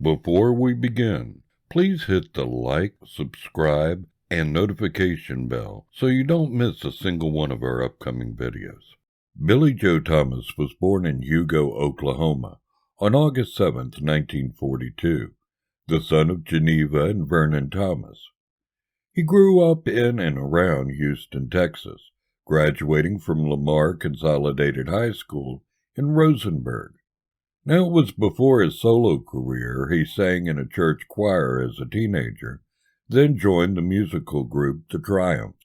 Before we begin, please hit the like, subscribe, and notification bell so you don't miss a single one of our upcoming videos. Billy Joe Thomas was born in Hugo, Oklahoma on August 7, 1942, the son of Geneva and Vernon Thomas. He grew up in and around Houston, Texas, graduating from Lamar Consolidated High School in Rosenberg. Now, it was before his solo career. He sang in a church choir as a teenager, then joined the musical group The Triumphs,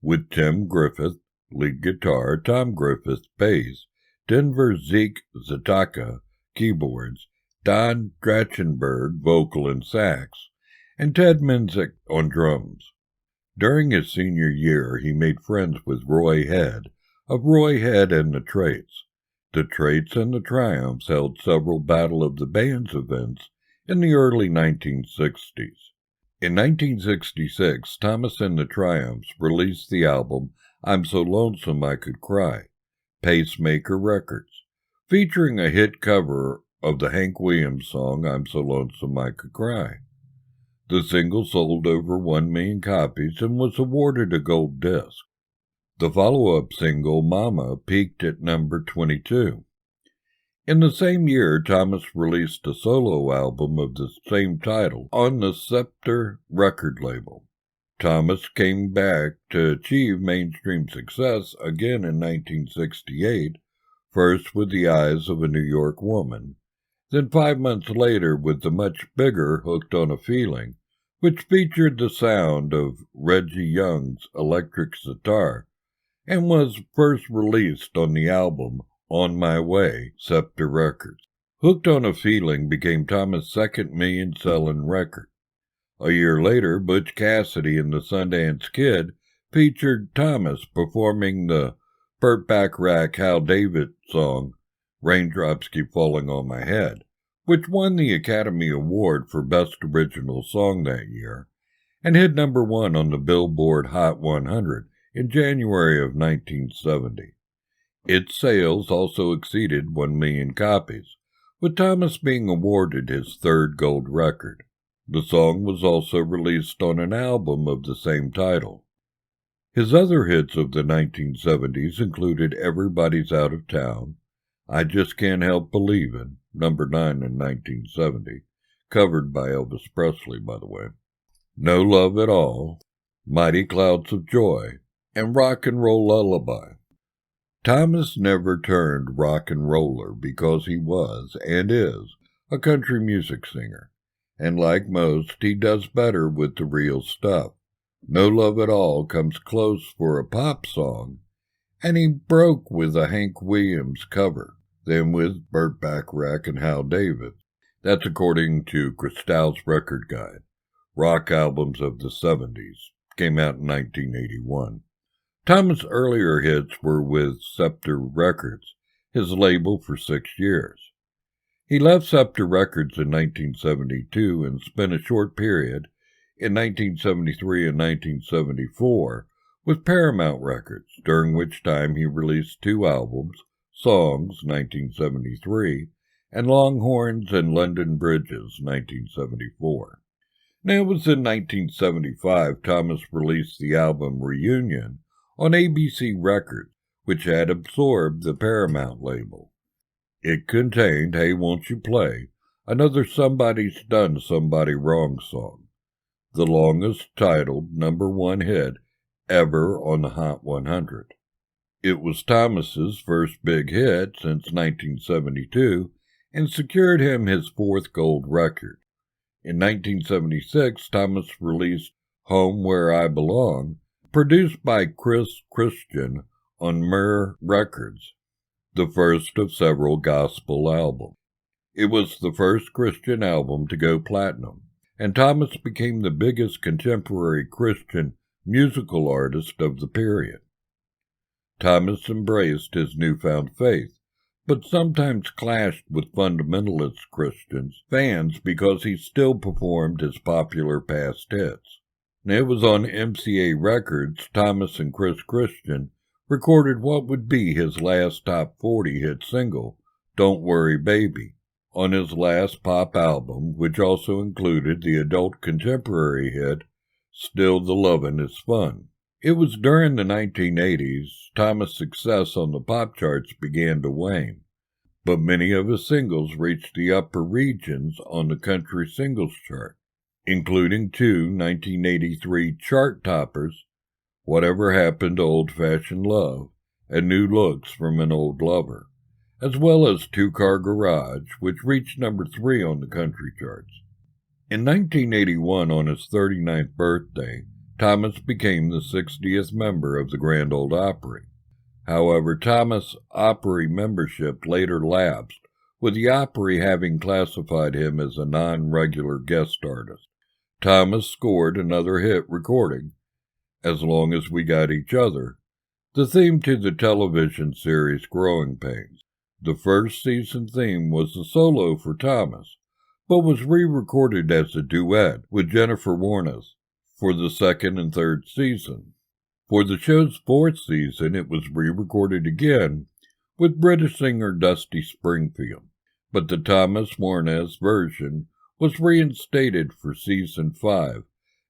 with Tim Griffith, lead guitar, Tom Griffith, bass, Denver Zeke Zataka, keyboards, Don Drachenberg, vocal and sax, and Ted Menzik on drums. During his senior year, he made friends with Roy Head of Roy Head and the Traits. The Traits and the Triumphs held several Battle of the Bands events in the early 1960s. In 1966, Thomas and the Triumphs released the album I'm So Lonesome I Could Cry, Pacemaker Records, featuring a hit cover of the Hank Williams song I'm So Lonesome I Could Cry. The single sold over 1 million copies and was awarded a gold disc. The follow-up single, Mama, peaked at number 22. In the same year, Thomas released a solo album of the same title on the Scepter record label. Thomas came back to achieve mainstream success again in 1968, first with The Eyes of a New York Woman, then 5 months later with the much bigger Hooked on a Feeling, which featured the sound of Reggie Young's electric sitar, and was first released on the album On My Way, Scepter Records. Hooked on a Feeling became Thomas' second million-selling record. A year later, Butch Cassidy and the Sundance Kid featured Thomas performing the Burt Bacharach Hal David song, Raindrops Keep Falling on My Head, which won the Academy Award for Best Original Song that year, and hit number 1 on the Billboard Hot 100 in January of 1970. Its sales also exceeded 1 million copies, with Thomas being awarded his third gold record. The song was also released on an album of the same title. His other hits of the 1970s included Everybody's Out of Town, I Just Can't Help Believin', number 9 in 1970, covered by Elvis Presley, by the way, No Love at All, Mighty Clouds of Joy, and Rock and Roll Lullaby. Thomas never turned rock and roller because he was, and is, a country music singer, and like most, he does better with the real stuff. No Love at All comes close for a pop song, and he broke with a Hank Williams cover, then with Burt Bacharach and Hal David. That's according to Cristal's Record Guide. Rock albums of the 70s came out in 1981. Thomas' earlier hits were with Scepter Records, his label for 6 years. He left Scepter Records in 1972 and spent a short period in 1973 and 1974 with Paramount Records, during which time he released 2 albums, Songs, 1973, and Longhorns and London Bridges, 1974. Now, it was in 1975 Thomas released the album Reunion on ABC Records, which had absorbed the Paramount label. It contained Hey Won't You Play, another Somebody's Done Somebody Wrong song, the longest titled number 1 hit ever on the Hot 100. It was Thomas's first big hit since 1972 and secured him his 4th gold record. In 1976, Thomas released Home Where I Belong, produced by Chris Christian on Myrrh Records, the first of several gospel albums. It was the first Christian album to go platinum, and Thomas became the biggest contemporary Christian musical artist of the period. Thomas embraced his newfound faith, but sometimes clashed with fundamentalist Christians fans because he still performed his popular past hits. It was on MCA Records, Thomas and Chris Christian recorded what would be his last top 40 hit single, Don't Worry Baby, on his last pop album, which also included the adult contemporary hit, Still the Lovin' Is Fun. It was during the 1980s Thomas' success on the pop charts began to wane, but many of his singles reached the upper regions on the country singles chart, including two 1983 chart toppers, Whatever Happened to Old-Fashioned Love and New Looks from an Old Lover, as well as Two Car Garage, which reached number 3 on the country charts. In 1981, on his 39th birthday, Thomas became the 60th member of the Grand Ole Opry. However, Thomas' Opry membership later lapsed, with the Opry having classified him as a non-regular guest artist. Thomas scored another hit recording, As Long as We Got Each Other, the theme to the television series Growing Pains. The first season theme was a solo for Thomas, but was re-recorded as a duet with Jennifer Warnes for the second and third season. For the show's fourth season, it was re-recorded again with British singer Dusty Springfield, but the Thomas Warnes version was reinstated for season 5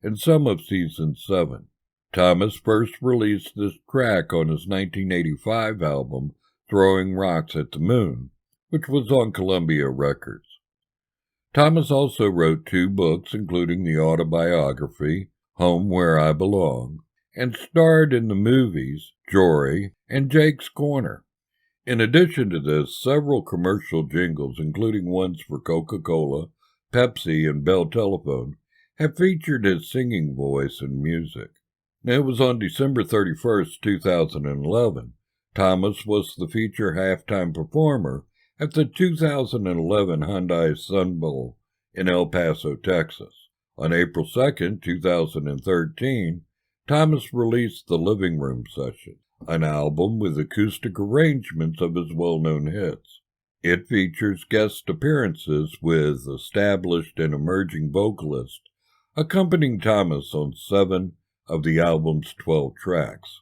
and some of season 7. Thomas first released this track on his 1985 album, Throwing Rocks at the Moon, which was on Columbia Records. Thomas also wrote 2 books, including the autobiography, Home Where I Belong, and starred in the movies Jory and Jake's Corner. In addition to this, several commercial jingles, including ones for Coca-Cola, Pepsi, and Bell Telephone, have featured his singing voice and music. Now, it was on December 31st, 2011, Thomas was the feature halftime performer at the 2011 Hyundai Sun Bowl in El Paso, Texas. On April 2, 2013, Thomas released The Living Room Session, an album with acoustic arrangements of his well-known hits. It features guest appearances with established and emerging vocalists, accompanying Thomas on 7 of the album's 12 tracks.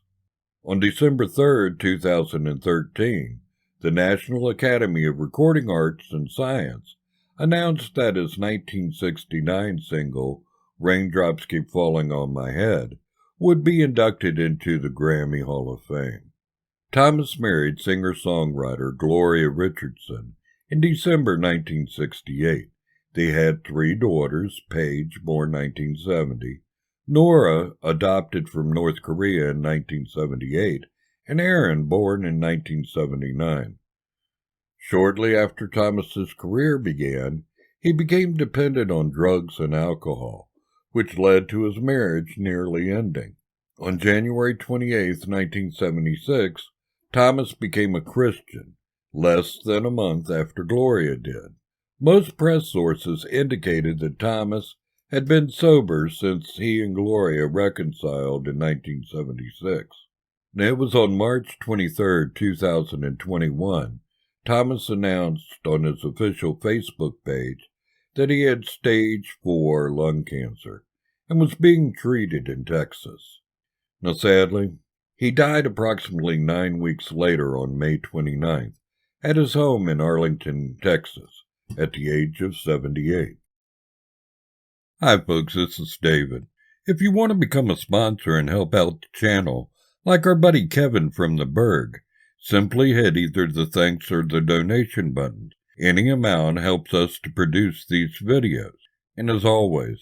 On December 3, 2013, the National Academy of Recording Arts and Science announced that his 1969 single, Raindrops Keep Falling on My Head, would be inducted into the Grammy Hall of Fame. Thomas married singer-songwriter Gloria Richardson in December 1968. They had 3 daughters, Paige, born 1970, Nora, adopted from North Korea in 1978, and Aaron, born in 1979. Shortly after Thomas's career began, he became dependent on drugs and alcohol, which led to his marriage nearly ending. On January 28, 1976, Thomas became a Christian, less than a month after Gloria did. Most press sources indicated that Thomas had been sober since he and Gloria reconciled in 1976. Now, it was on March 23, 2021, Thomas announced on his official Facebook page that he had stage 4 lung cancer and was being treated in Texas. Now, sadly, he died approximately 9 weeks later on May 29th at his home in Arlington, Texas, at the age of 78. Hi folks, this is David. If you want to become a sponsor and help out the channel, like our buddy Kevin from the Berg, simply hit either the thanks or the donation buttons. Any amount helps us to produce these videos. And as always,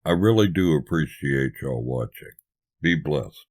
I really do appreciate y'all watching. Be blessed.